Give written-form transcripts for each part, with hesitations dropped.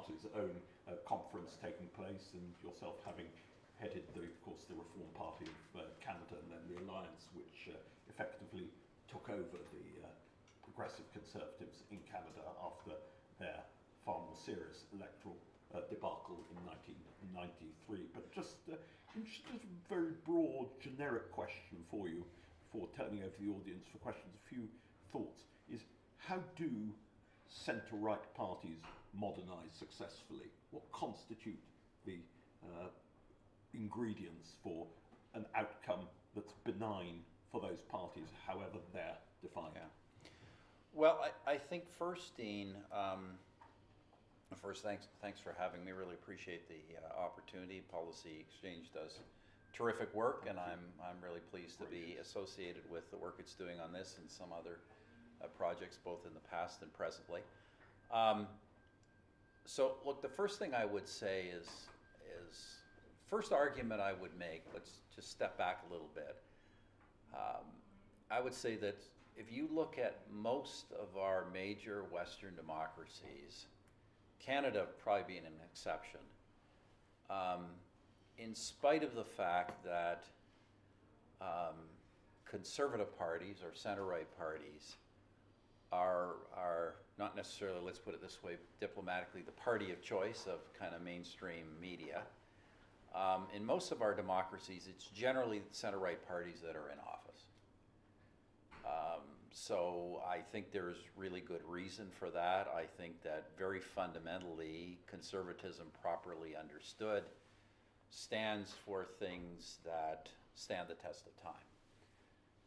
party's own conference taking place, and yourself having headed, of course, the Reform Party of Canada, and then the Alliance, which effectively took over the Progressive Conservatives in Canada after their far more serious electoral debacle in 1993. But just a very broad, generic question for you, before turning over to the audience for questions, a few thoughts, is how do centre-right parties modernise successfully? What constitute the ingredients for an outcome that's benign for those parties, however they're defined? Yeah. Well, I think first, Dean, first, thanks for having me. Really appreciate the opportunity. Policy Exchange does terrific work, and I'm really pleased to be associated with the work it's doing on this and some other projects, both in the past and presently. So, look, the first thing I would say is first argument I would make. Let's just step back a little bit. I would say that if you look at most of our major Western democracies, Canada probably being an exception, in spite of the fact that conservative parties or center-right parties are not necessarily, let's put it this way, diplomatically, the party of choice of kind of mainstream media. In most of our democracies, it's generally the center-right parties that are in office. So I think there's really good reason for that. I think that very fundamentally, conservatism properly understood stands for things that stand the test of time.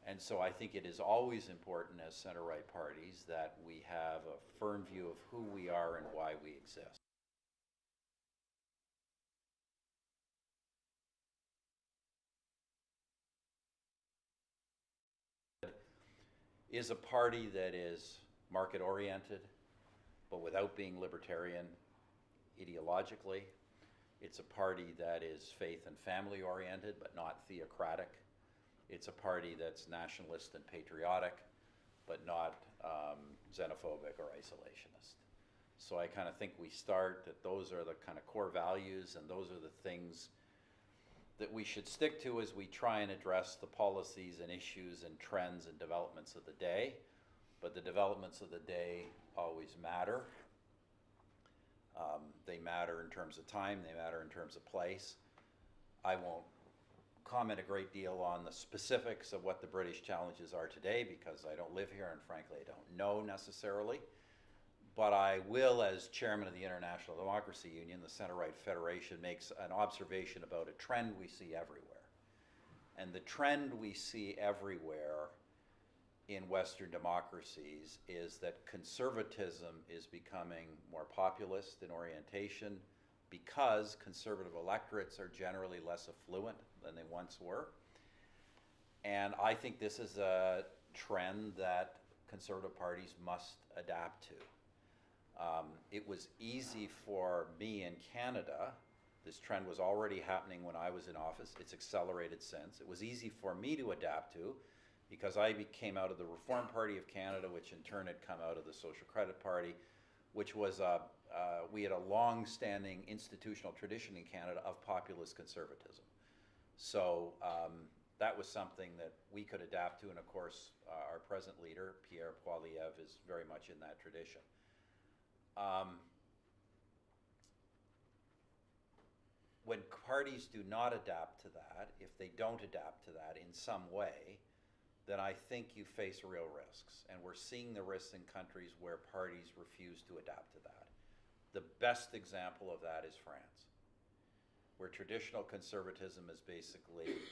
And so I think it is always important as center-right parties that we have a firm view of who we are and why we exist. Is a party that is market-oriented, but without being libertarian ideologically. It's a party that is faith and family-oriented, but not theocratic. It's a party that's nationalist and patriotic, but not xenophobic or isolationist. So I kind of think we start that those are the kind of core values, and those are the things that we should stick to as we try and address the policies and issues and trends and developments of the day. But the developments of the day always matter. They matter in terms of time, they matter in terms of place. I won't comment a great deal on the specifics of what the British challenges are today because I don't live here and frankly I don't know necessarily. But I will, as chairman of the International Democracy Union, the Center-Right Federation, makes an observation about a trend we see everywhere. And the trend we see everywhere in Western democracies is that conservatism is becoming more populist in orientation because conservative electorates are generally less affluent than they once were. And I think this is a trend that conservative parties must adapt to. It was easy for me in Canada. This trend was already happening when I was in office. It's accelerated since. It was easy for me to adapt to because I came out of the Reform Party of Canada, which in turn had come out of the Social Credit Party, which was we had a long-standing institutional tradition in Canada of populist conservatism. So that was something that we could adapt to, and of course our present leader, Pierre Poilievre, is very much in that tradition. When parties do not adapt to that, if they don't adapt to that in some way, then I think you face real risks. And we're seeing the risks in countries where parties refuse to adapt to that. The best example of that is France, where traditional conservatism is basically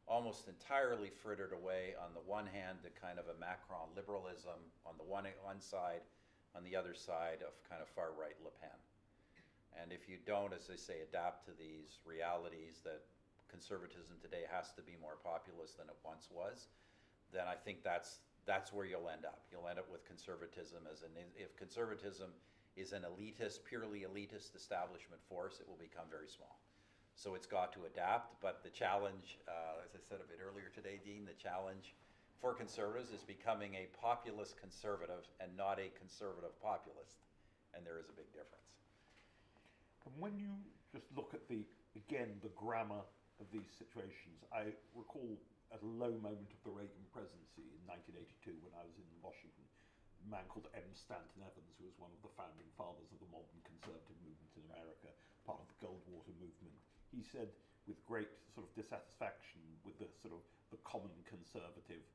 almost entirely frittered away on the one hand to kind of a Macron liberalism on the one side, on the other side of kind of far-right Le Pen. And if you don't, as they say, adapt to these realities that conservatism today has to be more populist than it once was, then I think that's where you'll end up. You'll end up with conservatism if conservatism is an elitist, purely elitist establishment force, it will become very small. So it's got to adapt, but the challenge, as I said a bit earlier today, Dean, the challenge for conservatives is becoming a populist conservative and not a conservative populist, and there is a big difference. And when you just look at the grammar of these situations, I recall at a low moment of the Reagan presidency in 1982 when I was in Washington, a man called M. Stanton Evans, who was one of the founding fathers of the modern conservative movement in America, part of the Goldwater movement. He said with great sort of dissatisfaction with the sort of the common conservative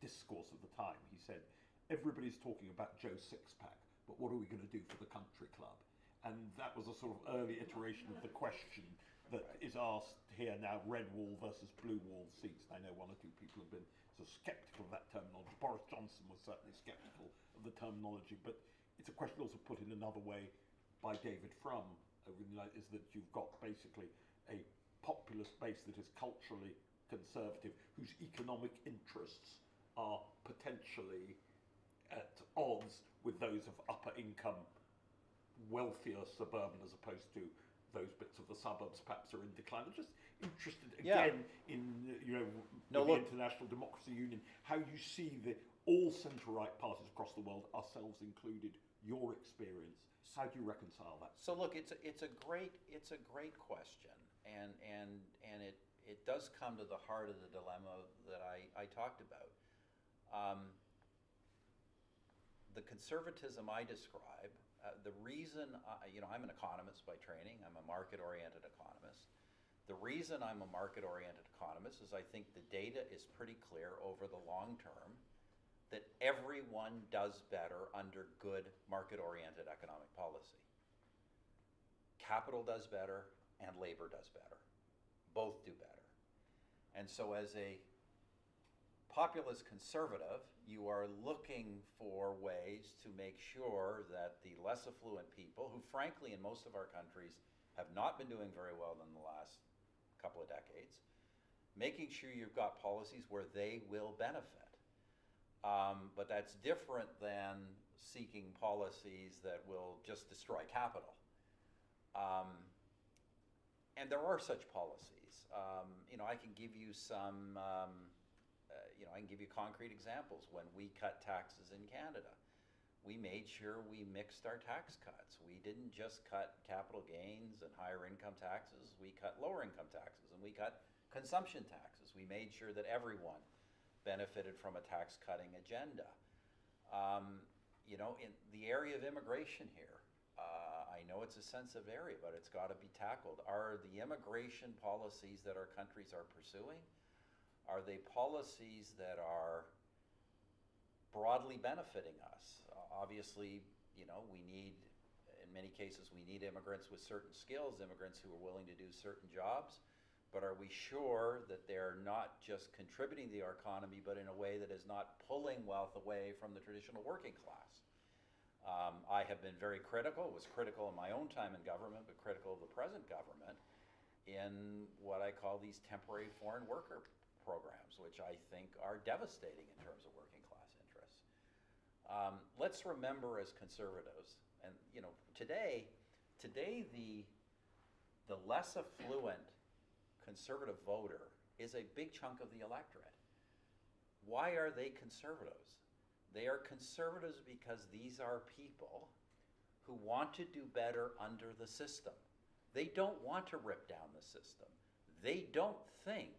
discourse of the time, he said, everybody's talking about Joe Sixpack, but what are we going to do for the country club? And that was a sort of early iteration of the question that is asked here now, red wall versus blue wall seats. I know one or two people have been sort of sceptical of that terminology. Boris Johnson was certainly sceptical of the terminology, but it's a question also put in another way by David Frum over in the United, is that you've got basically a populist base that is culturally conservative, whose economic interests are potentially at odds with those of upper income, wealthier suburban, as opposed to those bits of the suburbs perhaps are in decline. I'm just interested again in the International Democracy Union, how you see all centre-right parties across the world, ourselves included, your experience. How do you reconcile that? So look, it's a great question, and it does come to the heart of the dilemma that I talked about. The conservatism I describe, the reason, I'm an economist by training, I'm a market-oriented economist. The reason I'm a market-oriented economist is I think the data is pretty clear over the long term that everyone does better under good market-oriented economic policy. Capital does better and labor does better. Both do better. And so as a populist conservative, you are looking for ways to make sure that the less affluent people, who frankly in most of our countries have not been doing very well in the last couple of decades, making sure you've got policies where they will benefit. But that's different than seeking policies that will just destroy capital. And there are such policies. I can give you some I can give you concrete examples. When we cut taxes in Canada, we made sure we mixed our tax cuts. We didn't just cut capital gains and higher income taxes, we cut lower income taxes, and we cut consumption taxes. We made sure that everyone benefited from a tax cutting agenda. In the area of immigration here, I know it's a sensitive area, but it's got to be tackled. Are the immigration policies that our countries are pursuing, are they policies that are broadly benefiting us? Obviously, we need, in many cases, we need immigrants with certain skills, immigrants who are willing to do certain jobs, but are we sure that they're not just contributing to our economy, but in a way that is not pulling wealth away from the traditional working class? I have been very critical, was critical in my own time in government, but critical of the present government in what I call these temporary foreign worker programs, which I think are devastating in terms of working class interests. Let's remember as conservatives, and today the less affluent conservative voter is a big chunk of the electorate. Why are they conservatives? They are conservatives because these are people who want to do better under the system. They don't want to rip down the system. They don't think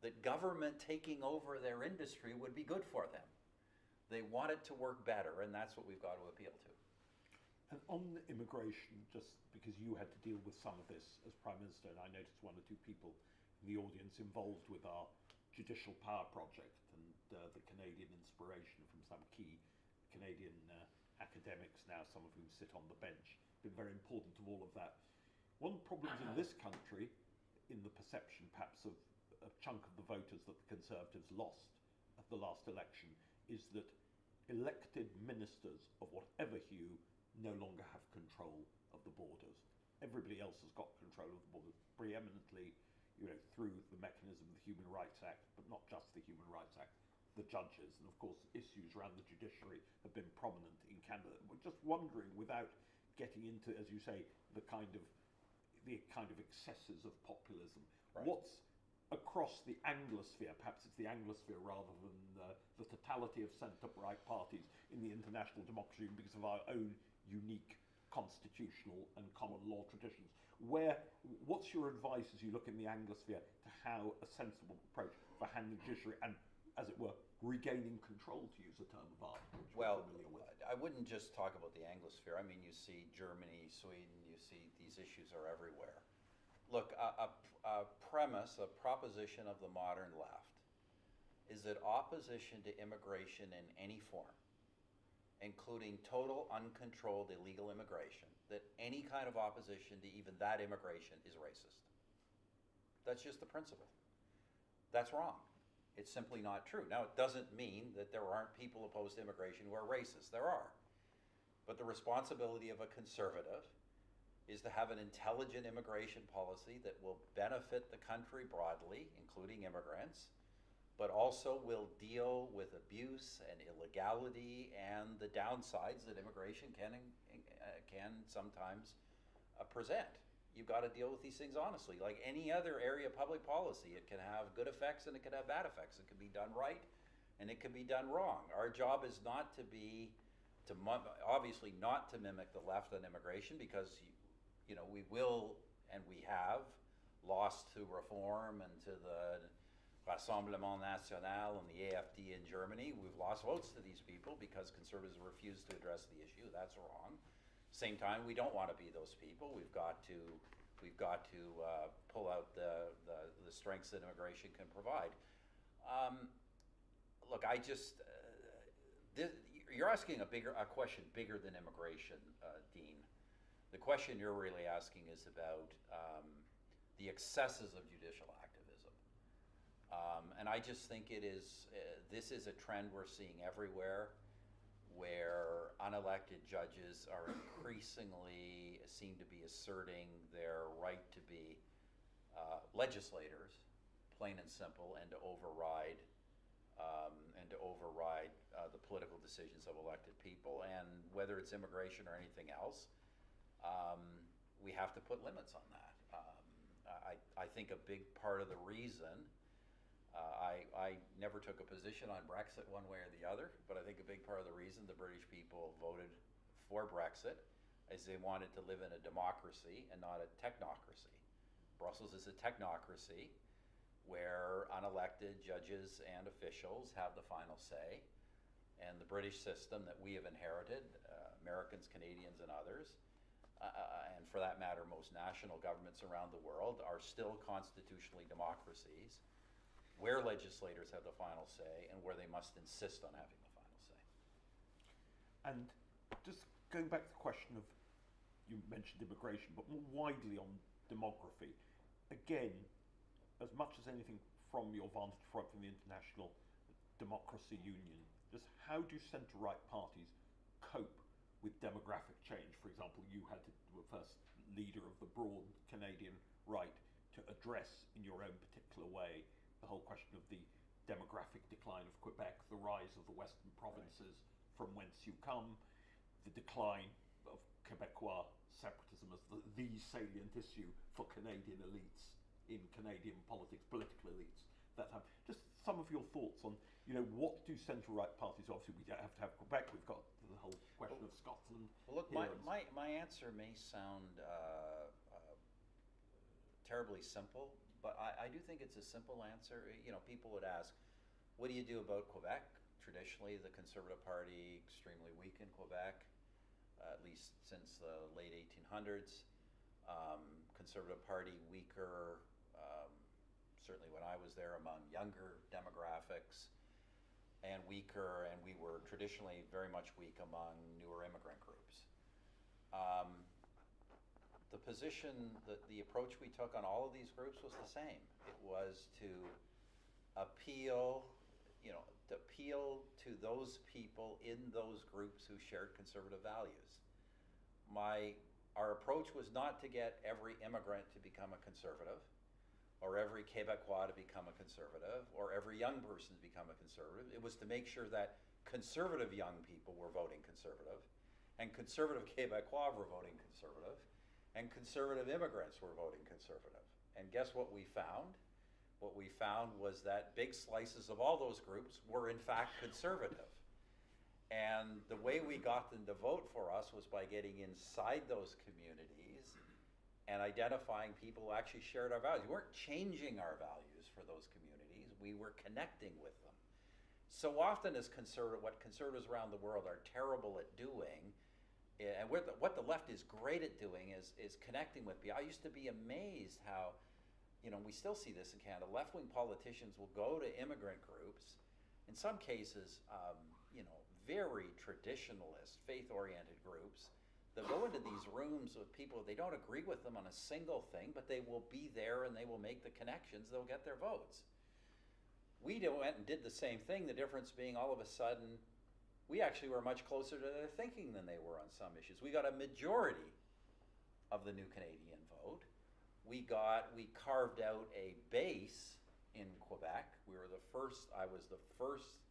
that government taking over their industry would be good for them. They want it to work better, and that's what we've got to appeal to. And on immigration, just because you had to deal with some of this as Prime Minister, and I noticed one or two people in the audience involved with our Judicial Power Project and the Canadian inspiration from some key Canadian academics now, some of whom sit on the bench, been very important to all of that. One of the problems in this country, in the perception perhaps of a chunk of the voters that the Conservatives lost at the last election, is that elected ministers of whatever hue no longer have control of the borders. Everybody else has got control of the borders, preeminently through the mechanism of the Human Rights Act, but not just the Human Rights Act, the judges, and of course issues around the judiciary have been prominent in Canada. We're just wondering, without getting into, as you say, the kind of excesses of populism, right, what's across the Anglosphere, perhaps it's the Anglosphere rather than the totality of centre-right parties in the international democracy, because of our own unique constitutional and common law traditions. What's your advice as you look in the Anglosphere to how a sensible approach for handling judiciary and, as it were, regaining control, to use a term of art, which Well, we're familiar with? I wouldn't just talk about the Anglosphere. I mean, you see Germany, Sweden, you see these issues are everywhere. Look, a premise, a proposition of the modern left is that opposition to immigration in any form, including total uncontrolled illegal immigration, that any kind of opposition to even that immigration is racist. That's just the principle. That's wrong. It's simply not true. Now, it doesn't mean that there aren't people opposed to immigration who are racist. There are. But the responsibility of a conservative is to have an intelligent immigration policy that will benefit the country broadly, including immigrants, but also will deal with abuse and illegality and the downsides that immigration can sometimes present. You've got to deal with these things honestly. Like any other area of public policy, it can have good effects and it can have bad effects. It can be done right and it can be done wrong. Our job is not to be, obviously not to mimic the left on immigration, because we will and we have lost to Reform and to the Rassemblement National and the AfD in Germany. We've lost votes to these people because conservatives refuse to address the issue. That's wrong. Same time, we don't want to be those people. We've got to pull out the strengths that immigration can provide. Look, you're asking a question bigger than immigration, Dean. The question you're really asking is about the excesses of judicial activism. And I just think this is a trend we're seeing everywhere, where unelected judges are increasingly seem to be asserting their right to be legislators, plain and simple, and to override the political decisions of elected people. And whether it's immigration or anything else, we have to put limits on that. I think a big part of the reason I never took a position on Brexit one way or the other, but I think a big part of the reason the British people voted for Brexit is they wanted to live in a democracy and not a technocracy. Brussels is a technocracy where unelected judges and officials have the final say, and the British system that we have inherited, Americans, Canadians, and others, and for that matter most national governments around the world, are still constitutionally democracies where legislators have the final say and where they must insist on having the final say. And just going back to the question of, you mentioned immigration, but more widely on demography, again, as much as anything from your vantage point from the International Democracy Union, just how do centre-right parties cope with demographic change? For example, you had to be the first leader of the broad Canadian right to address in your own particular way the whole question of the demographic decline of Quebec, the rise of the Western provinces from whence you come, the decline of Quebecois separatism as the salient issue for Canadian elites in Canadian politics, political elites that time. Just some of your thoughts on, what do centre-right parties, obviously we don't have to have Quebec, we've got the whole question of Scotland. Well, look, my answer may sound terribly simple, but I do think it's a simple answer. People would ask, what do you do about Quebec? Traditionally, the Conservative Party extremely weak in Quebec, at least since the late 1800s. Conservative Party weaker, certainly when I was there, among younger demographics, and weaker, and we were traditionally very much weak among newer immigrant groups. The position, the approach we took on all of these groups was the same. It was to appeal to those people in those groups who shared conservative values. Our approach was not to get every immigrant to become a conservative, or every Quebecois to become a conservative, or every young person to become a conservative. It was to make sure that conservative young people were voting conservative, and conservative Quebecois were voting conservative, and conservative immigrants were voting conservative. And guess what we found? What we found was that big slices of all those groups were in fact conservative. And the way we got them to vote for us was by getting inside those communities and identifying people who actually shared our values. We weren't changing our values for those communities, we were connecting with them. So often as what conservatives around the world are terrible at doing, and what the left is great at doing is connecting with people. I used to be amazed how, we still see this in Canada, left-wing politicians will go to immigrant groups, in some cases, very traditionalist, faith-oriented groups. They'll go into these rooms with people, they don't agree with them on a single thing, but they will be there and they will make the connections, they'll get their votes. We went and did the same thing, the difference being all of a sudden, we actually were much closer to their thinking than they were on some issues. We got a majority of the New Canadian vote. We carved out a base in Quebec. I was the first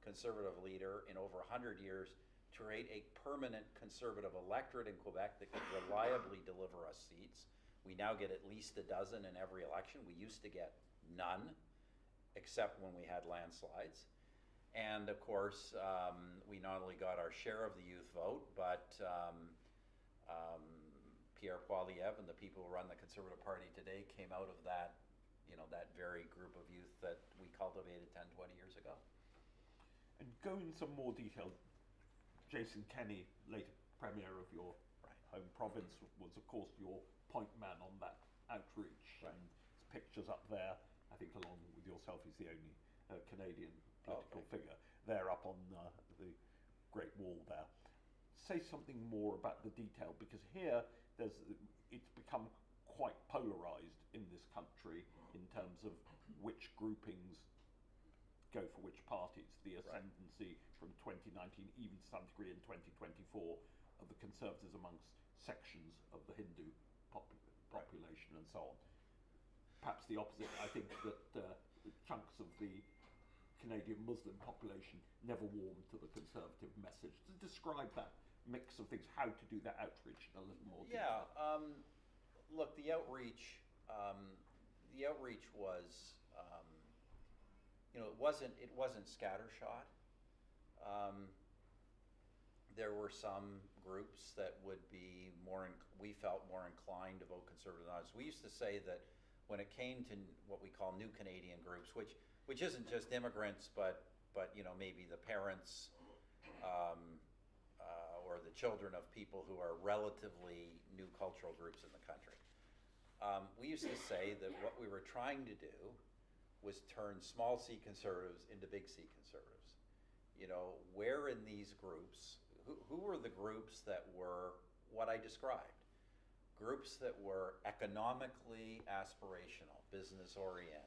conservative leader in over 100 years to create a permanent conservative electorate in Quebec that could reliably deliver us seats. We now get at least a dozen in every election. We used to get none, except when we had landslides. And of course, we not only got our share of the youth vote, but Pierre Poilievre and the people who run the Conservative Party today came out of that, that very group of youth that we cultivated 10, 20 years ago. And go in some more detail. Jason Kenney, later Premier of your home province, was of course your point man on that outreach. And his picture's up there. I think along with yourself, he's the only Canadian political figure there up on the Great Wall there. Say something more about the detail, because here it's become quite polarized in this country in terms of which groupings go for which parties. The ascendancy from 2019, even to some degree in 2024, of the Conservatives amongst sections of the Hindu population and so on. Perhaps the opposite. I think that chunks of the Canadian Muslim population never warmed to the Conservative message. To describe that mix of things, how to do that outreach in a little more detail. Look, the outreach was, it wasn't scattershot. There were some groups that would be we felt more inclined to vote Conservative than others. We used to say that when it came to what we call new Canadian groups, which isn't just immigrants, but maybe the parents or the children of people who are relatively new cultural groups in the country. We used to say that what we were trying to do was turn small C conservatives into big C conservatives. Where in these groups, who were the groups that were what I described? Groups that were economically aspirational, business oriented,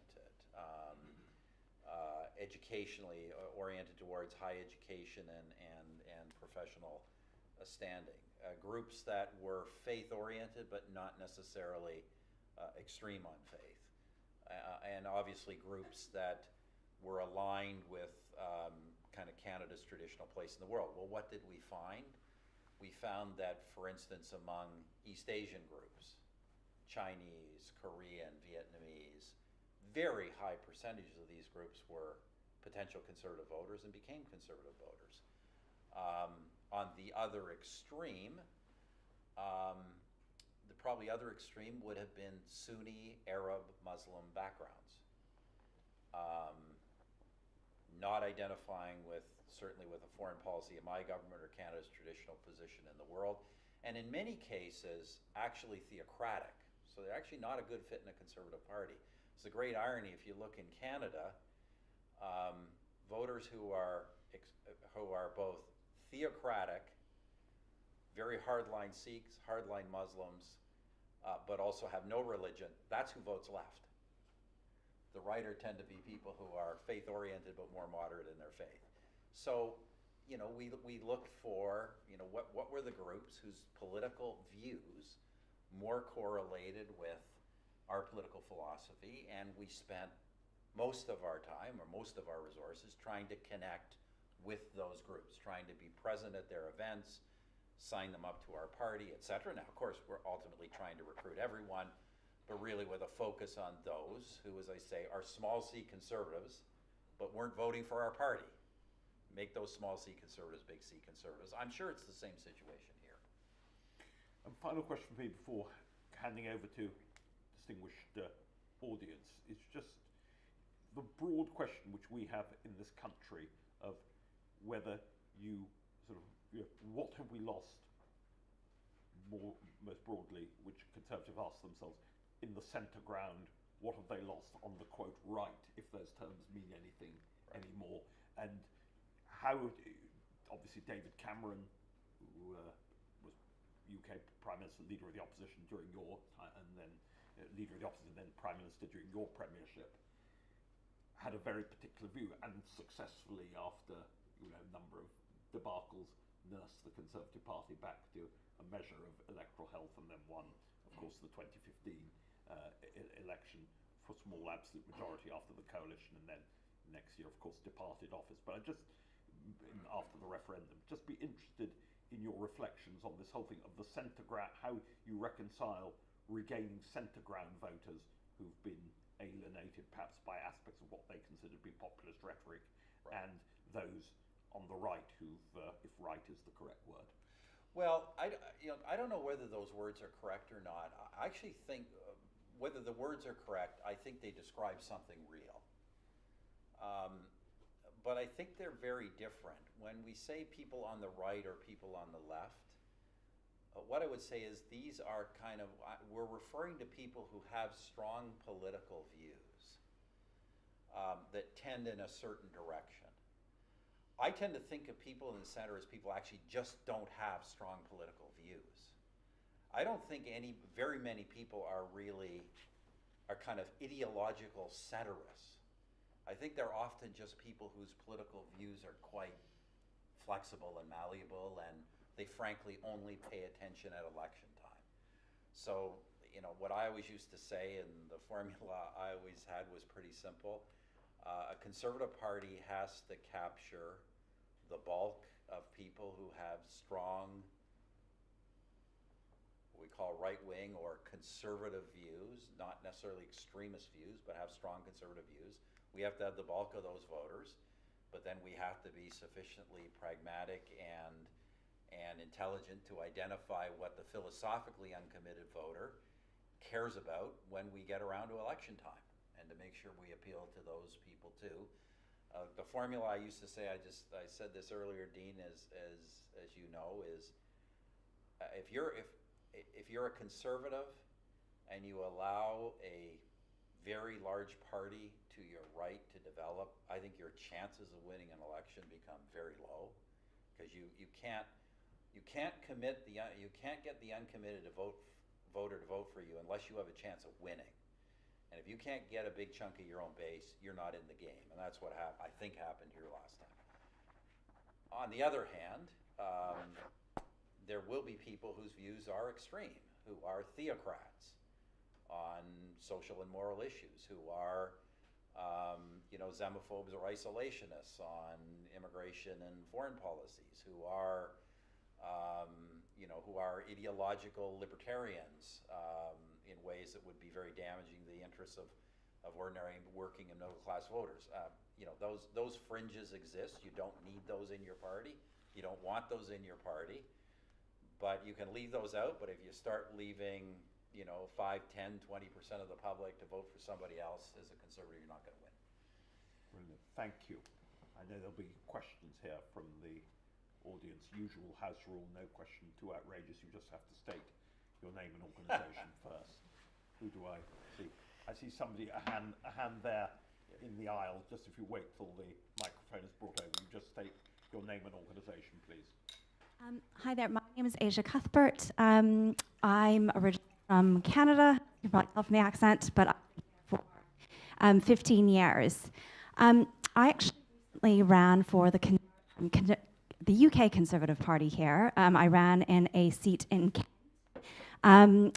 educationally oriented towards high education and professional standing. Groups that were faith oriented but not necessarily extreme on faith. And obviously groups that were aligned with kind of Canada's traditional place in the world. Well, what did we find? We found that, for instance, among East Asian groups, Chinese, Korean, Vietnamese, very high percentages of these groups were potential Conservative voters and became Conservative voters. On the other extreme, the probably other extreme would have been Sunni, Arab, Muslim backgrounds. Not identifying certainly with a foreign policy of my government or Canada's traditional position in the world, and in many cases actually theocratic. So they're actually not a good fit in a Conservative Party. It's a great irony if you look in Canada, voters who are both theocratic, very hardline Sikhs, hardline Muslims, but also have no religion, that's who votes left. The righter tend to be people who are faith-oriented but more moderate in their faith. So, we looked for, what were the groups whose political views more correlated with our political philosophy, and we spent most of our time or most of our resources trying to connect with those groups, trying to be present at their events, sign them up to our party, etc. Now, of course, we're ultimately trying to recruit everyone, but really with a focus on those who, as I say, are small C conservatives, but weren't voting for our party. make those small C conservatives big C conservatives. I'm sure it's the same situation here. And final question for me before handing over to distinguished audience is just the broad question which we have in this country of whether you sort of, what have we lost most broadly, which conservatives ask themselves, in the centre ground, what have they lost on the quote right, if those terms mean anything anymore? And how, obviously David Cameron, who was UK Prime Minister, leader of the opposition during your time, and then leader of the opposition, then Prime Minister during your premiership, had a very particular view, and successfully, after a number of debacles, nursed the Conservative Party back to a measure of electoral health, and then won, of course, the 2015 election for small absolute majority after the coalition, and then next year, of course, departed office. But I just, after the referendum, just be interested in your reflections on this whole thing of the centre ground, how you reconcile regaining centre ground voters who've been alienated perhaps by aspects of what they consider to be populist rhetoric, and those on the right who've, if right is the correct word. Well, I don't know whether those words are correct or not. I actually think whether the words are correct, I think they describe something real. But I think they're very different. When we say people on the right or people on the left, what I would say is these are kind of, we're referring to people who have strong political views that tend in a certain direction. I tend to think of people in the center as people actually just don't have strong political views. I don't think very many people are kind of ideological centrists. I think they're often just people whose political views are quite flexible and malleable, and they frankly only pay attention at election time. So, what I always used to say, and the formula I always had was pretty simple. A Conservative Party has to capture the bulk of people who have strong, what we call right-wing or conservative views, not necessarily extremist views, but have strong conservative views. We have to have the bulk of those voters, but then we have to be sufficiently pragmatic and intelligent to identify what the philosophically uncommitted voter cares about when we get around to election time, and to make sure we appeal to those people too. The formula I used to say, I said this earlier, Dean, as you know, is if you're a conservative and you allow a very large party to your right to develop, I think your chances of winning an election become very low, because you can't get the uncommitted voter to vote for you unless you have a chance of winning. And if you can't get a big chunk of your own base, you're not in the game. And that's what I think happened here last time. On the other hand, there will be people whose views are extreme, who are theocrats on social and moral issues, who are xenophobes or isolationists on immigration and foreign policies, who are ideological libertarians in ways that would be very damaging to the interests of ordinary working and middle class voters. Those fringes exist. You don't need those in your party. You don't want those in your party, but you can leave those out. But if you start leaving 5, 10, 20% of the public to vote for somebody else, as a conservative, you're not going to win. Brilliant. Thank you. I know there'll be questions here from the audience. Usual house rule, no question too outrageous. You just have to state your name and organisation first. Who do I see? I see somebody, a hand there in the aisle. Just if you wait till the microphone is brought over, you just state your name and organisation, please. Hi there, my name is Asia Cuthbert. I'm originally from Canada. You can probably tell from the accent, but I've been here for 15 years. I actually recently ran for the UK Conservative Party here. I ran in a seat in Kent,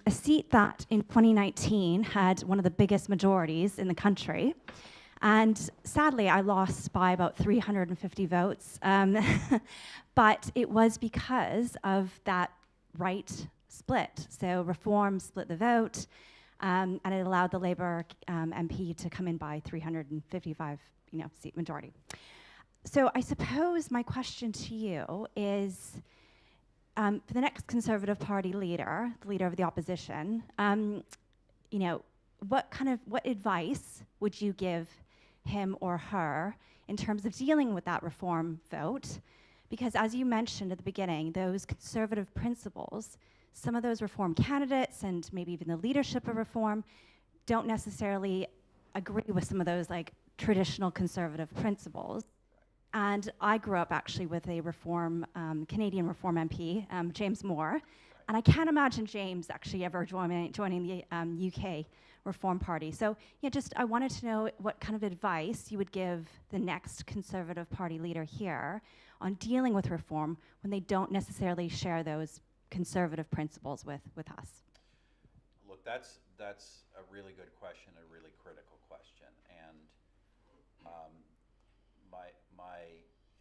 a seat that in 2019 had one of the biggest majorities in the country. And sadly, I lost by about 350 votes. But it was because of that right split. So Reform split the vote, and it allowed the Labour MP to come in by 355, seat majority. So I suppose my question to you is, for the next Conservative Party leader, the leader of the opposition, you know, what advice would you give him or her in terms of dealing with that reform vote? Because as you mentioned at the beginning, those conservative principles, some of those reform candidates and maybe even the leadership of reform don't necessarily agree with some of those like traditional conservative principles. And I grew up actually with a reform, Canadian reform MP, James Moore. And I can't imagine James actually ever joining the UK Reform Party. So yeah, just I wanted to know what kind of advice you would give the next Conservative Party leader here on dealing with reform when they don't necessarily share those conservative principles with us. Look, that's a really good question, a really critical question. And my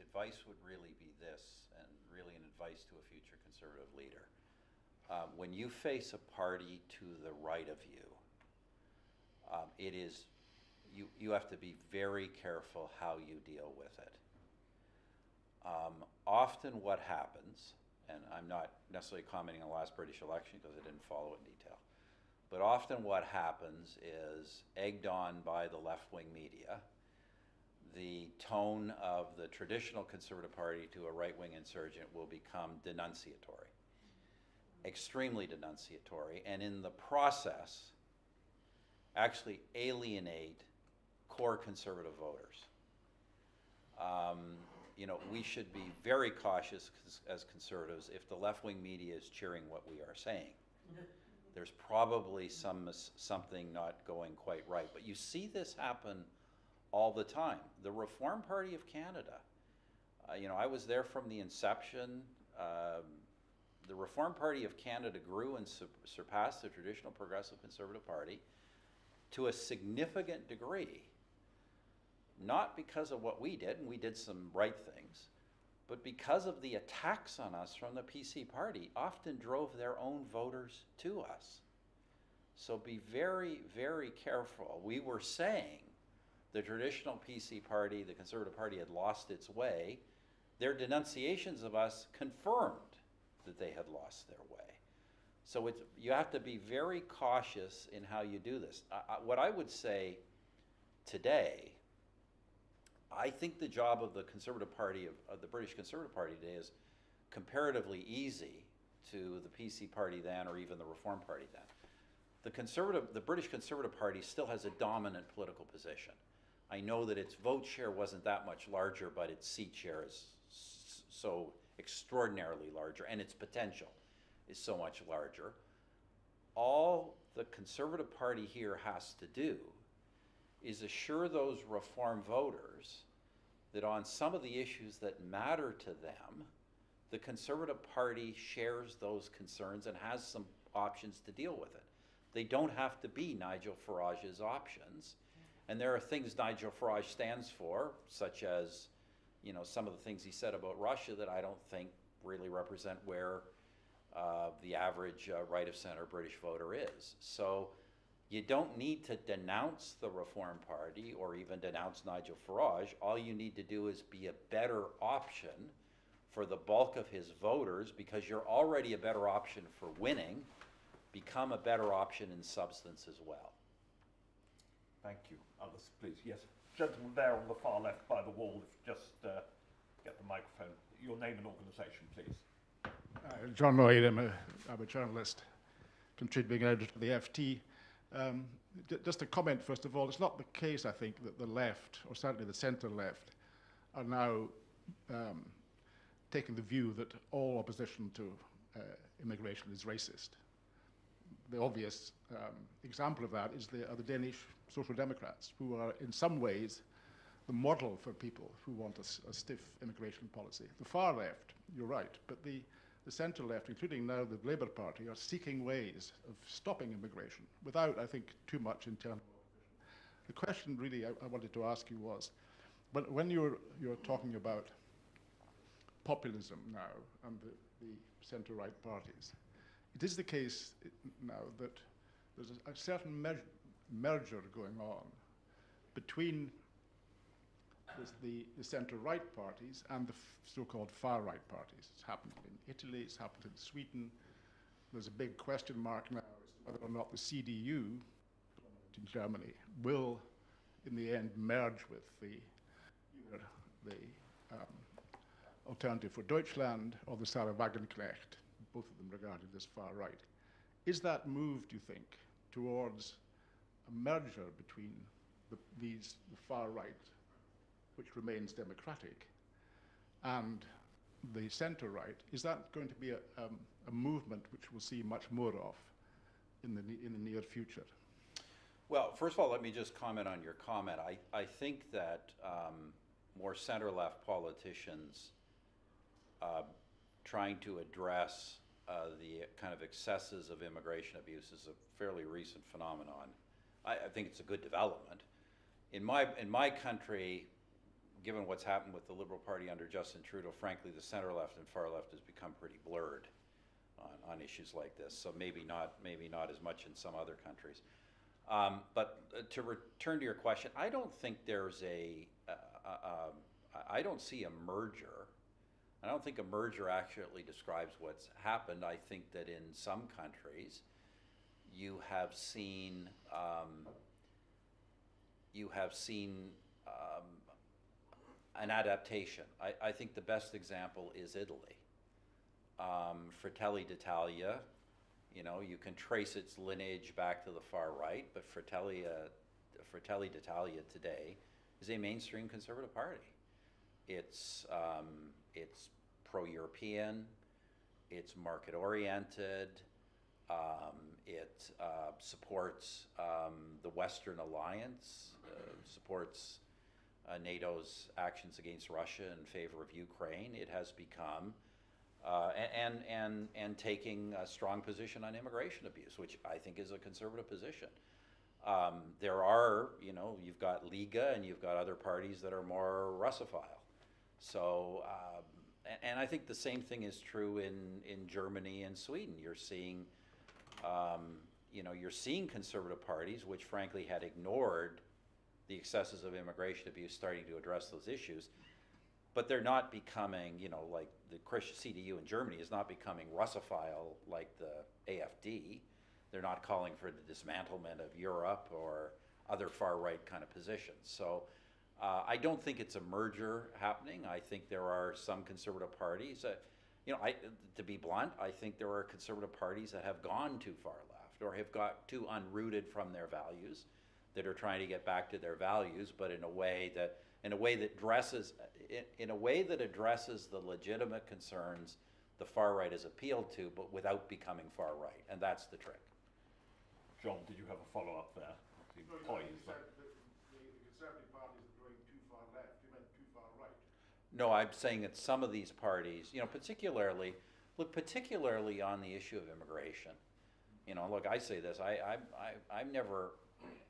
advice would really be this, and really an advice to a future Conservative leader. When you face a party to the right of you, you have to be very careful how you deal with it. Often what happens, and I'm not necessarily commenting on the last British election because I didn't follow it in detail, but often what happens is, egged on by the left-wing media, the tone of the traditional Conservative Party to a right-wing insurgent will become denunciatory, extremely denunciatory, and in the process actually alienate core Conservative voters. You know, we should be very cautious as Conservatives if the left-wing media is cheering what we are saying. There's probably something not going quite right. But you see this happen all the time. The Reform Party of Canada, you know, I was there from the inception. The Reform Party of Canada grew and surpassed the traditional Progressive Conservative Party to a significant degree, not because of what we did, and we did some right things, but because of the attacks on us from the PC party often drove their own voters to us. So be very, very careful. We were saying the traditional PC party, the Conservative Party, had lost its way. Their denunciations of us confirmed that they had lost their way. So you have to be very cautious in how you do this. What I would say today, I think the job of the Conservative Party, of the British Conservative Party today, is comparatively easy to the PC party then, or even the Reform Party then. The British Conservative Party still has a dominant political position. I know that its vote share wasn't that much larger, but its seat share is so extraordinarily larger, and its potential is so much larger. All the Conservative Party here has to do is assure those Reform voters that on some of the issues that matter to them, the Conservative Party shares those concerns and has some options to deal with it. They don't have to be Nigel Farage's options. And there are things Nigel Farage stands for, such as, you know, some of the things he said about Russia that I don't think really represent where the average right-of-center British voter is. So you don't need to denounce the Reform Party or even denounce Nigel Farage. All you need to do is be a better option for the bulk of his voters, because you're already a better option for winning. Become a better option in substance as well. Thank you. Others, please. Yes, gentleman there on the far left by the wall. If just get the microphone. Your name and organisation, please. John Lloyd, I'm a journalist, contributing editor to the FT. Just a comment, first of all, it's not the case, I think, that the left, or certainly the centre-left, are now taking the view that all opposition to immigration is racist. The obvious example of that are the Danish Social Democrats, who are in some ways the model for people who want a stiff immigration policy. The far left, you're right, but the centre left, including now the Labour Party, are seeking ways of stopping immigration without, I think, too much internal opposition. The question really I wanted to ask you was, when you're talking about populism now and the centre-right parties, it is the case now that there's a certain merger going on between the centre-right parties and the so-called far-right parties. It's happened in Italy, it's happened in Sweden. There's a big question mark now as to whether or not the CDU in Germany will, in the end, merge with either the Alternative for Deutschland or the Sarah Wagenknecht, both of them regarded as far-right. Is that move, do you think, towards a merger between the far-right, which remains democratic, and the centre-right, is that going to be a movement which we'll see much more of in the near future? Well, first of all, let me just comment on your comment. I think that more center-left politicians trying to address the kind of excesses of immigration abuse is a fairly recent phenomenon. I think it's a good development. In my country, given what's happened with the Liberal Party under Justin Trudeau, frankly, the center-left and far-left has become pretty blurred on issues like this. So maybe not as much in some other countries. But to return to your question, I don't think there's I don't see a merger. I don't think a merger accurately describes what's happened. I think that in some countries, you have seen an adaptation. I think the best example is Italy. Fratelli d'Italia, you can trace its lineage back to the far right, but Fratelli d'Italia today is a mainstream conservative party. It's pro-European, it's market-oriented, it supports the Western Alliance, supports NATO's actions against Russia in favor of Ukraine. It has become, and taking a strong position on immigration abuse, which I think is a conservative position. There are, you've got Liga and you've got other parties that are more Russophile. So, and I think the same thing is true in Germany and Sweden. You're seeing, you're seeing conservative parties, which frankly had ignored the excesses of immigration abuse, starting to address those issues. But they're not becoming, like the Christian CDU in Germany is not becoming Russophile like the AfD. They're not calling for the dismantlement of Europe or other far-right kind of positions. So I don't think it's a merger happening. I think there are some conservative parties. To be blunt, I think there are conservative parties that have gone too far left or have got too unrooted from their values, that are trying to get back to their values, but in a way that addresses the legitimate concerns the far right is appealed to, but without becoming far right, and that's the trick. John, did you have a follow-up there? You said that the conservative parties are going too far left. You meant too far right. No, I'm saying that some of these parties, particularly on the issue of immigration. Look, I say this. I've never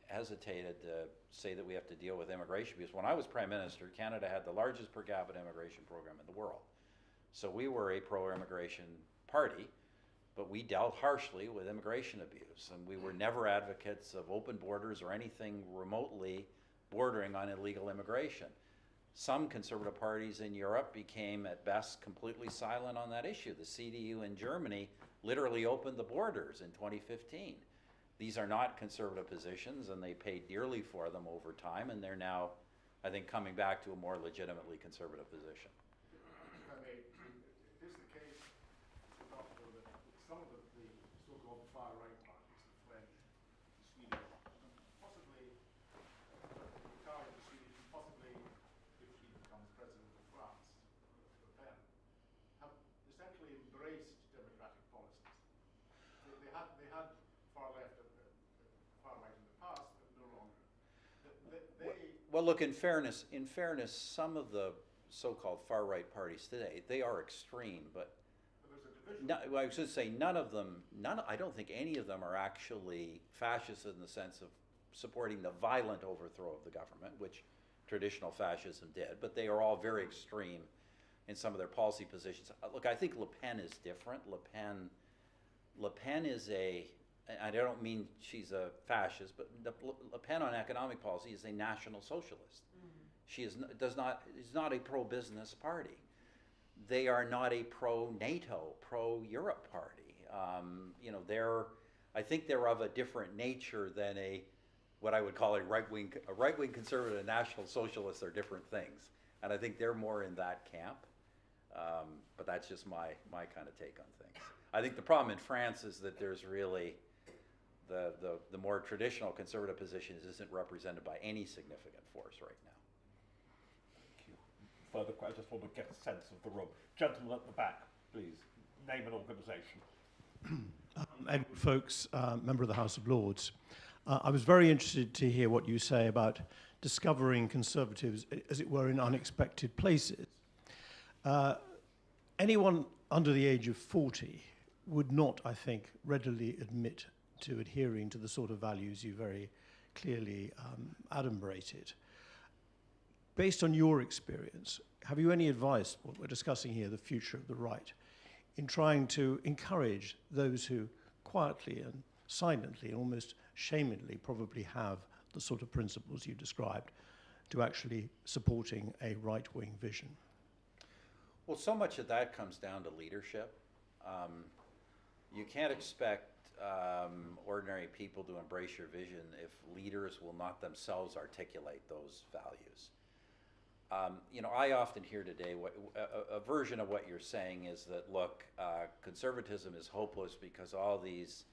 hesitated to say that we have to deal with immigration because when I was Prime Minister, Canada had the largest per capita immigration program in the world. So we were a pro-immigration party, but we dealt harshly with immigration abuse, and we were never advocates of open borders or anything remotely bordering on illegal immigration. Some conservative parties in Europe became, at best, completely silent on that issue. The CDU in Germany literally opened the borders in 2015. These are not conservative positions, and they paid dearly for them over time, and they're now, I think, coming back to a more legitimately conservative position. If I may, it is the case, Mr. Doctor, that some of the so-called far-right parties, the French, the Swedish, possibly Italian, the Swedish, and possibly, if he becomes president of France, Le Pen, have essentially embraced democratic policies. They had far-left and far-right in the past, but no longer. Well, look, in fairness, some of the so-called far-right parties today, they are extreme, but I was going to say I don't think any of them are actually fascist in the sense of supporting the violent overthrow of the government, which traditional fascism did, but they are all very extreme in some of their policy positions. Look, I think Le Pen is different. Le Pen is I don't mean she's a fascist, but Le Pen on economic policy is a national socialist. She is not a pro-business party. They are not a pro-NATO, pro-Europe party. I think they're of a different nature than what I would call a right-wing conservative and National Socialists are different things. And I think they're more in that camp. But that's just my kind of take on things. I think the problem in France is that there's really the more traditional conservative positions isn't represented by any significant force right now. Thank you. Further, I just want to get a sense of the room. Gentleman at the back, please. Name and organisation. Edward Folkes, member of the House of Lords. I was very interested to hear what you say about discovering conservatives, as it were, in unexpected places. Anyone under the age of 40 would not, I think, readily admit to adhering to the sort of values you very clearly adumbrated. Based on your experience, have you any advice, what we're discussing here, the future of the right, in trying to encourage those who quietly and silently, and almost shamedly, probably have the sort of principles you described, to actually supporting a right-wing vision? Well, so much of that comes down to leadership. You can't expect ordinary people to embrace your vision if leaders will not themselves articulate those values. I often hear today a version of what you're saying is that, look, conservatism is hopeless because all these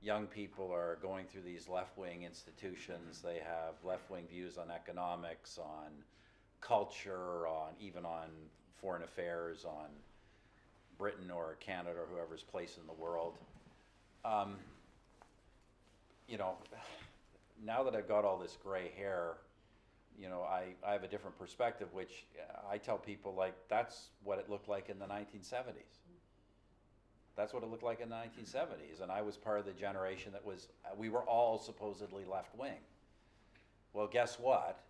young people are going through these left-wing institutions. They have left-wing views on economics, on culture, even on foreign affairs, on Britain or Canada or whoever's place in the world. Now that I've got all this gray hair, I have a different perspective, which I tell people, like, that's what it looked like in the 1970s. That's what it looked like in the 1970s, and I was part of the generation that we were all supposedly left-wing. Well, guess what?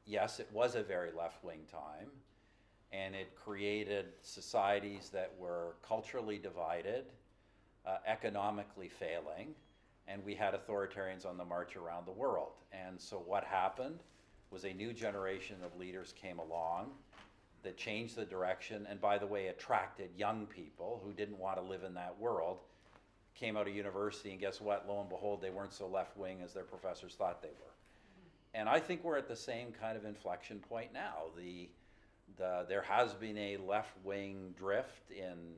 Yes, it was a very left-wing time, and it created societies that were culturally divided, economically failing, and we had authoritarians on the march around the world. And so what happened was a new generation of leaders came along that changed the direction, and by the way, attracted young people who didn't want to live in that world, came out of university, and guess what? Lo and behold, they weren't so left-wing as their professors thought they were. And I think we're at the same kind of inflection point now. There has been a left-wing drift in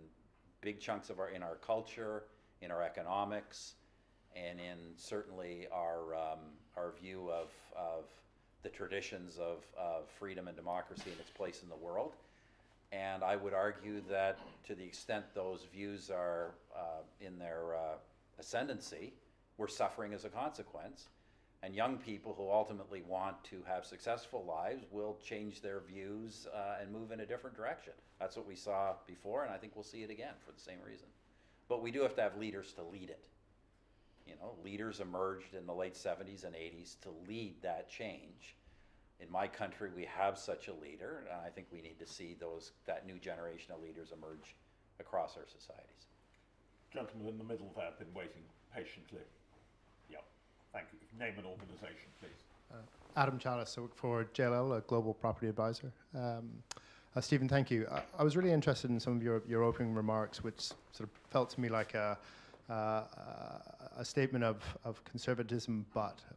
big chunks of our culture, in our economics, and in certainly our view of the traditions of freedom and democracy and its place in the world. And I would argue that to the extent those views are in their ascendancy, we're suffering as a consequence. And young people who ultimately want to have successful lives will change their views and move in a different direction. That's what we saw before, and I think we'll see it again for the same reason. But we do have to have leaders to lead it. Leaders emerged in the late 70s and 80s to lead that change. In my country, we have such a leader, and I think we need to see that new generation of leaders emerge across our societies. Gentleman in the middle there, been waiting patiently. Yeah, thank you. Name and organisation, please. Adam Chalice, I work for JLL, a global property advisor. Stephen, thank you. I was really interested in some of your opening remarks, which sort of felt to me like a statement of conservatism,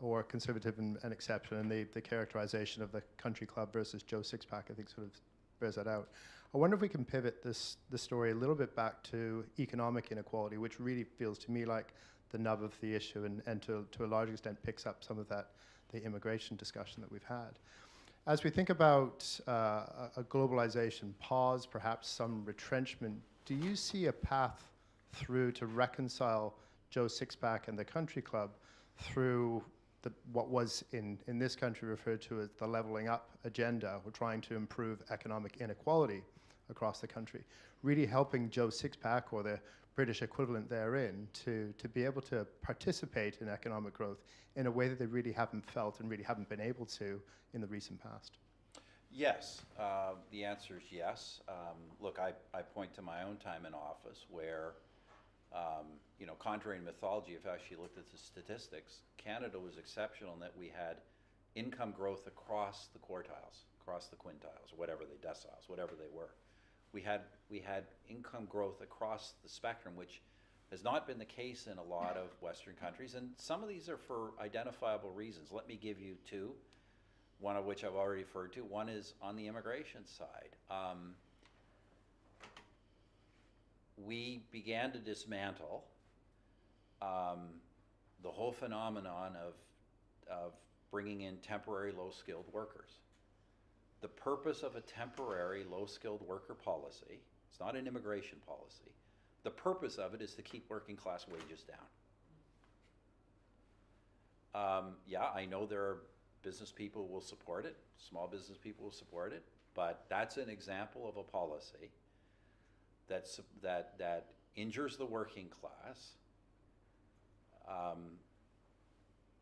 or conservative and exception, and the characterization of the country club versus Joe Sixpack, I think, sort of bears that out. I wonder if we can pivot the story a little bit back to economic inequality, which really feels to me like the nub of the issue, and to a large extent picks up some of the immigration discussion that we've had. As we think about a globalization pause, perhaps some retrenchment, do you see a path through to reconcile Joe Sixpack and the country club through what was in this country referred to as the leveling up agenda? We're trying to improve economic inequality across the country, really helping Joe Sixpack, or the British equivalent therein, to be able to participate in economic growth in a way that they really haven't felt and really haven't been able to in the recent past? Yes, the answer is yes. Look, I point to my own time in office where, contrary to mythology, if I actually looked at the statistics, Canada was exceptional in that we had income growth across the quartiles, across the quintiles, whatever they deciles, whatever they were. We had income growth across the spectrum, which has not been the case in a lot of Western countries, and some of these are for identifiable reasons. Let me give you two, one of which I've already referred to. One is on the immigration side. We began to dismantle the whole phenomenon of bringing in temporary low-skilled workers. The purpose of a temporary low-skilled worker policy, it's not an immigration policy, the purpose of it is to keep working class wages down. Yeah, I know there are business people who will support it, small business people will support it, but that's an example of a policy that injures the working class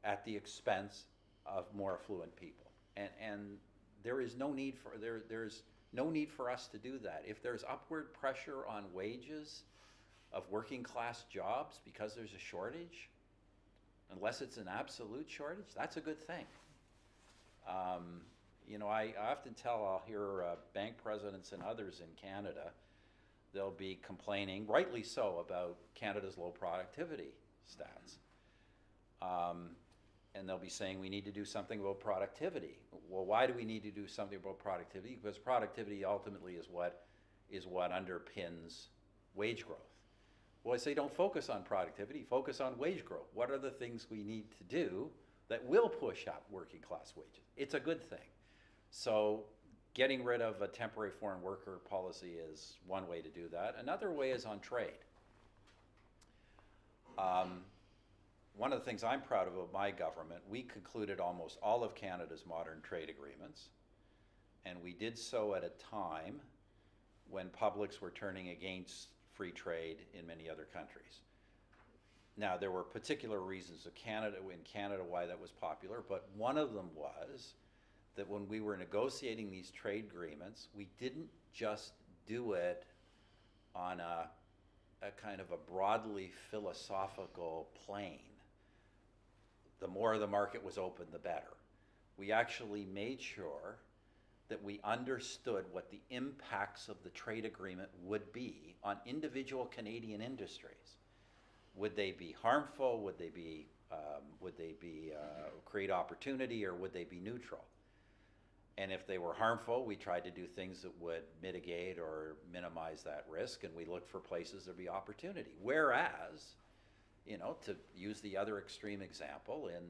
at the expense of more affluent people. And there is no need for, there's no need for us to do that. If there's upward pressure on wages of working class jobs because there's a shortage, unless it's an absolute shortage, that's a good thing. You know, I often I'll hear bank presidents and others in Canada, they'll be complaining, rightly so, about Canada's low productivity stats. And they'll be saying we need to do something about productivity. Well, why do we need to do something about productivity? Because productivity ultimately is what underpins wage growth. Well, I say don't focus on productivity, focus on wage growth. What are the things we need to do that will push up working class wages? It's a good thing. So getting rid of a temporary foreign worker policy is one way to do that. Another way is on trade. One of the things I'm proud of about my government, we concluded almost all of Canada's modern trade agreements, and we did so at a time when publics were turning against free trade in many other countries. Now, there were particular reasons in Canada why that was popular, but one of them was that when we were negotiating these trade agreements, we didn't just do it on a kind of a broadly philosophical plane. The more the market was open, the better. We actually made sure that we understood what the impacts of the trade agreement would be on individual Canadian industries. Would they be harmful? Would they create opportunity, or would they be neutral? And if they were harmful, we tried to do things that would mitigate or minimize that risk, and we looked for places there'd be opportunity. Whereas, you know, to use the other extreme example, in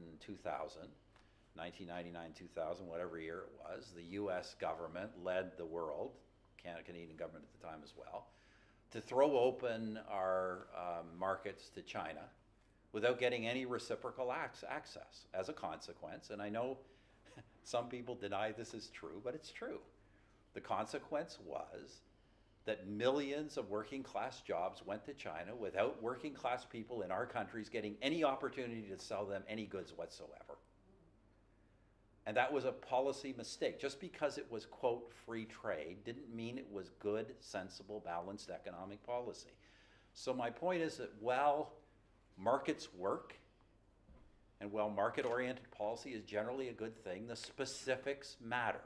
1999, 2000, whatever year it was, the US government led the world, Canadian government at the time as well, to throw open our markets to China without getting any reciprocal access as a consequence. And I know some people deny this is true, but it's true. The consequence was that millions of working class jobs went to China without working class people in our countries getting any opportunity to sell them any goods whatsoever. And that was a policy mistake. Just because it was, quote, free trade didn't mean it was good, sensible, balanced economic policy. So my point is that while markets work, and while market-oriented policy is generally a good thing, the specifics matter.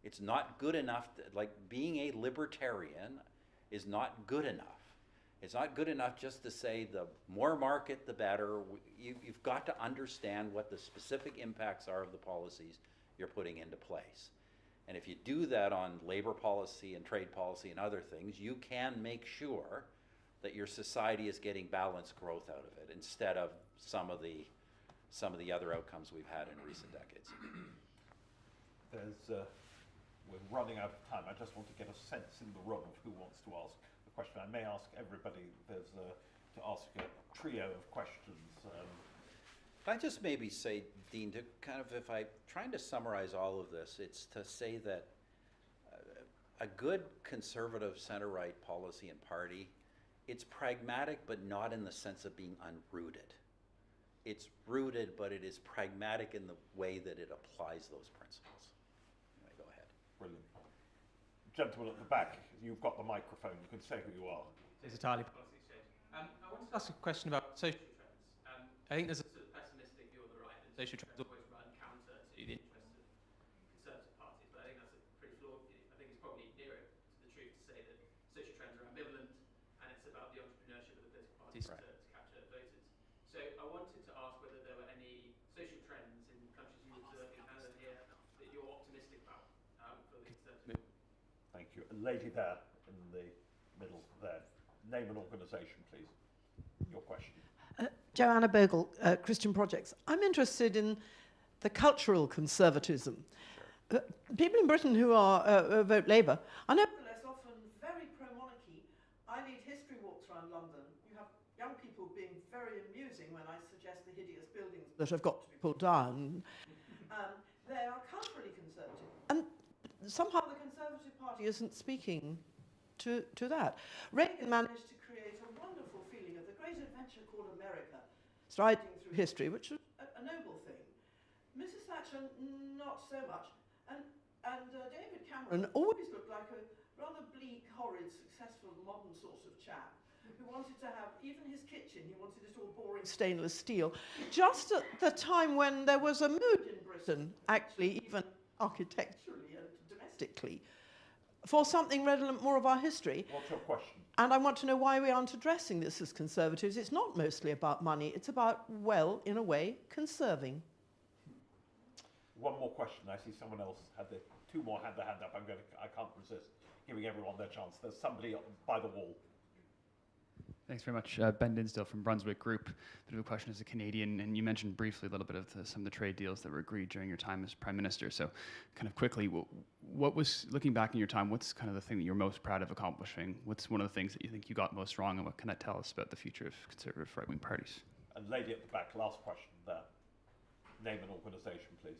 It's not good enough, like being a libertarian is not good enough. It's not good enough just to say the more market, the better. You've got to understand what the specific impacts are of the policies you're putting into place. And if you do that on labor policy and trade policy and other things, you can make sure that your society is getting balanced growth out of it instead of some of the other outcomes we've had in recent decades. We're running out of time. I just want to get a sense in the room of who wants to ask a question. I may ask everybody to ask a trio of questions. Can I just maybe say, Dean, to kind of, if I'm trying to summarize all of this, it's to say that a good conservative center-right policy and party, it's pragmatic, but not in the sense of being unrooted. It's rooted, but it is pragmatic in the way that it applies those principles. Anyway, go ahead. Brilliant. Gentleman at the back, you've got the microphone. You can say who you are. It's entirely policy exchange. I wanted to ask a question about social trends. I think there's a sort of pessimistic view on the right that social trends always run counter to the interest parties Right. to capture voters. So I wanted to ask whether there were any social trends in countries you observe in Canada here that you're optimistic about for the Conservative movement. Thank you. A lady there in the middle there. Name and organisation, please. Your question. Joanna Bogle, Christian Projects. I'm interested in the cultural conservatism. People in Britain who are vote Labour are nevertheless often very pro-monarchy. I lead history walks around London. You have young people being very amusing when I suggest the hideous buildings that have got to be pulled down. They are culturally conservative. And somehow the Conservative Party isn't speaking to that. Reagan managed to create a wonderful feeling of the great adventure called America, striding through history, which was a noble thing. Mrs. Thatcher, not so much. And David Cameron always looked like a rather bleak, horrid, successful, modern sort of chap who wanted to have, even his kitchen, he wanted it all boring stainless steel. Just at the time when there was a mood in Britain, actually, even architecturally and domestically, for something redolent more of our history. What's your question? And I want to know why we aren't addressing this as Conservatives. It's not mostly about money. It's about, well, in a way, conserving. One more question. I see someone else two more had their hand up. I can't resist giving everyone their chance. There's somebody by the wall. Thanks very much. Ben Dinsdale from Brunswick Group. Bit of a question as a Canadian, and you mentioned briefly a little bit of some of the trade deals that were agreed during your time as Prime Minister. So kind of quickly, what was, looking back in your time, what's kind of the thing that you're most proud of accomplishing? What's one of the things that you think you got most wrong, and what can that tell us about the future of conservative right-wing parties? And lady at the back, last question there. Name and organisation, please.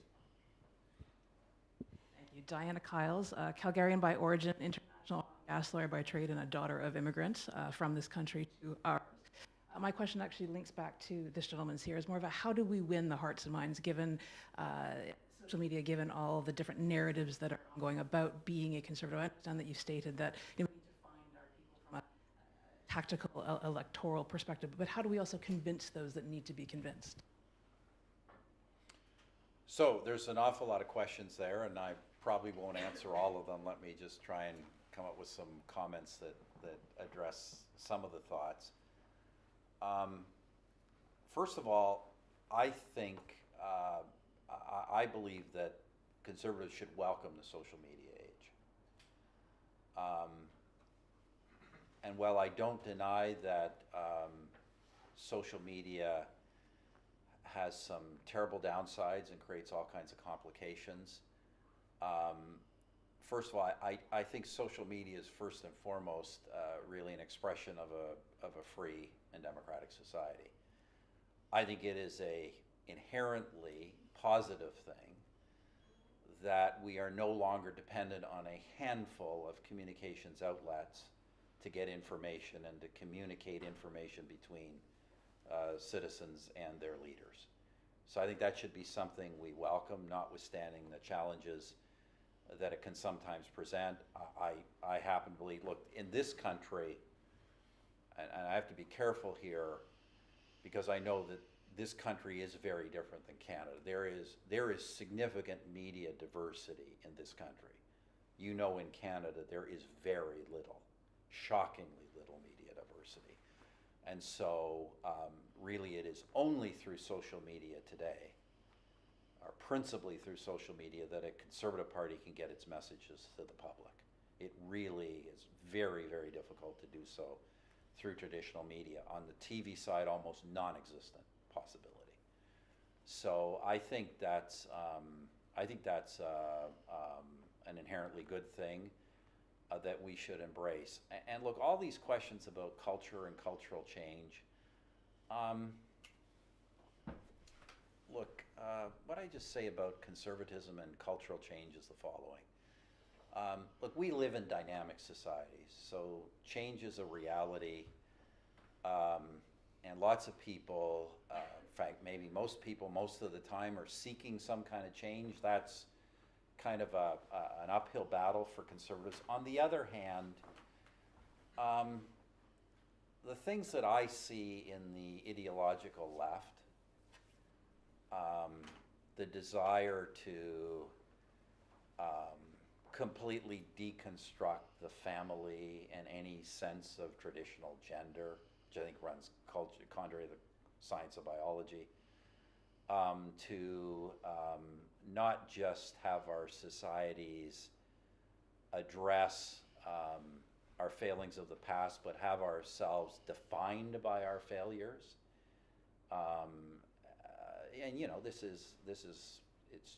Thank you. Diana Kyles, Calgarian by origin, international gas lawyer by trade, and a daughter of immigrants from this country to ours. My question actually links back to this gentleman's here. It's more of a how do we win the hearts and minds given social media, given all the different narratives that are going about being a conservative. I understand that you stated that we need to find our people from a tactical electoral perspective, but how do we also convince those that need to be convinced? So there's an awful lot of questions there, and I probably won't answer all of them. Let me just try and come up with some comments that address some of the thoughts. First of all, I think, I believe that conservatives should welcome the social media age. And while I don't deny that social media has some terrible downsides and creates all kinds of complications, first of all, I think social media is first and foremost really an expression of a free and democratic society. I think it is a inherently positive thing that we are no longer dependent on a handful of communications outlets to get information and to communicate information between citizens and their leaders. So I think that should be something we welcome, notwithstanding the challenges that it can sometimes present. I happen to believe, look, in this country, and I have to be careful here because I know that this country is very different than Canada. There is significant media diversity in this country. You know, in Canada, there is very little, shockingly little media diversity. And so really it is only through social media today, or principally through social media, that a conservative party can get its messages to the public. It really is very, very difficult to do so through traditional media. On the TV side, almost non-existent possibility. So I think that's an inherently good thing that we should embrace. And look, all these questions about culture and cultural change, what I just say about conservatism and cultural change is the following. Look, we live in dynamic societies, so change is a reality, and lots of people, in fact, maybe most people most of the time are seeking some kind of change. That's kind of an uphill battle for conservatives. On the other hand, the things that I see in the ideological left, the desire to completely deconstruct the family and any sense of traditional which I think runs contrary to the science of biology, to not just have our societies address our failings of the past, but have ourselves defined by our failures. And you know, this is it's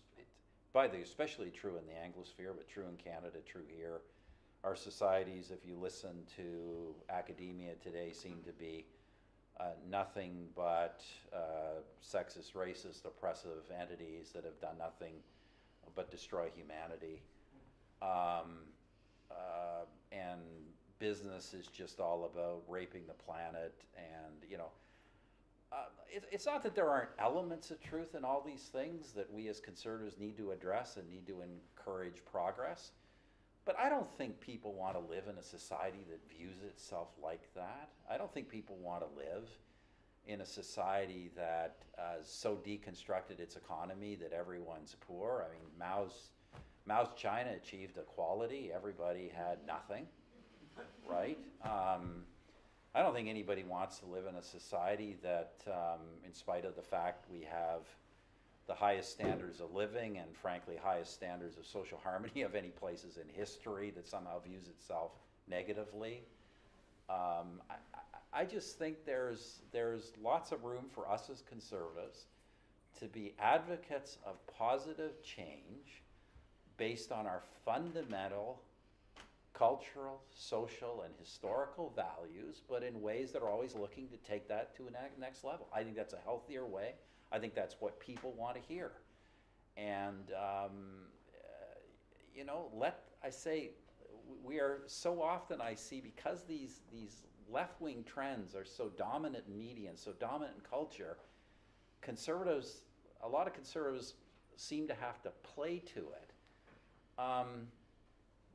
by the especially true in the Anglosphere, but true in Canada, true here. Our societies, if you listen to academia today, seem to be nothing but sexist, racist, oppressive entities that have done nothing but destroy humanity. And business is just all about raping the planet, and you know, it's not that there aren't elements of truth in all these things that we as conservatives need to address and need to encourage progress, but I don't think people want to live in a society that views itself like that. I don't think people want to live in a society that has so deconstructed its economy that everyone's poor. I mean, Mao's China achieved equality. Everybody had nothing, right? I don't think anybody wants to live in a society that, in spite of the fact we have the highest standards of living and frankly highest standards of social harmony of any places in history, that somehow views itself negatively. I just think there's lots of room for us as conservatives to be advocates of positive change based on our fundamental cultural, social, and historical values, but in ways that are always looking to take that to a next level. I think that's a healthier way. I think that's what people want to hear. And, you know, we are so often, I see, because these left-wing trends are so dominant in media and so dominant in culture, conservatives, a lot of conservatives seem to have to play to it.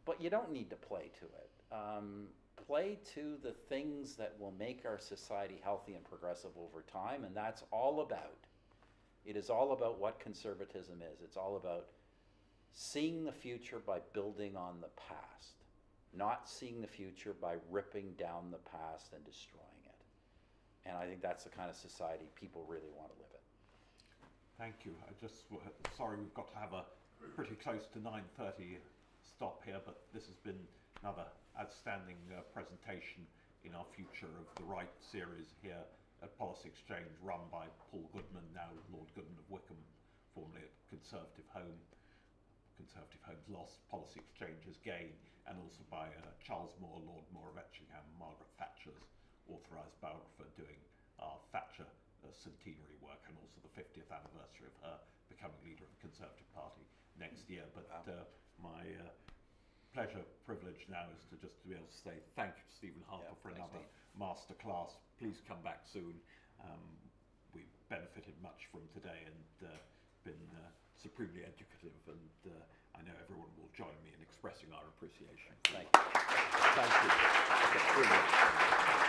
But you don't need to play to it. Play to the things that will make our society healthy and progressive over time, and that's all about. It is all about what conservatism is. It's all about seeing the future by building on the past, not seeing the future by ripping down the past and destroying it. And I think that's the kind of society people really want to live in. Thank you. Sorry, we've got to have a pretty close to 9:30 stop here, but this has been another outstanding presentation in our Future of the Right series here at Policy Exchange, run by Paul Goodman, now Lord Goodman of Wickham, formerly at Conservative Home. Conservative Home's lost, Policy Exchange's gain, and also by Charles Moore, Lord Moore of Etchingham, Margaret Thatcher's authorised biographer, doing our Thatcher centenary work, and also the 50th anniversary of her becoming leader of the Conservative Party next year. But my pleasure, privilege now is to just be able to say thank you to Stephen Harper for another masterclass. Please come back soon. We've benefited much from today and been supremely educative, and I know everyone will join me in expressing our appreciation. Thank you. Thank you.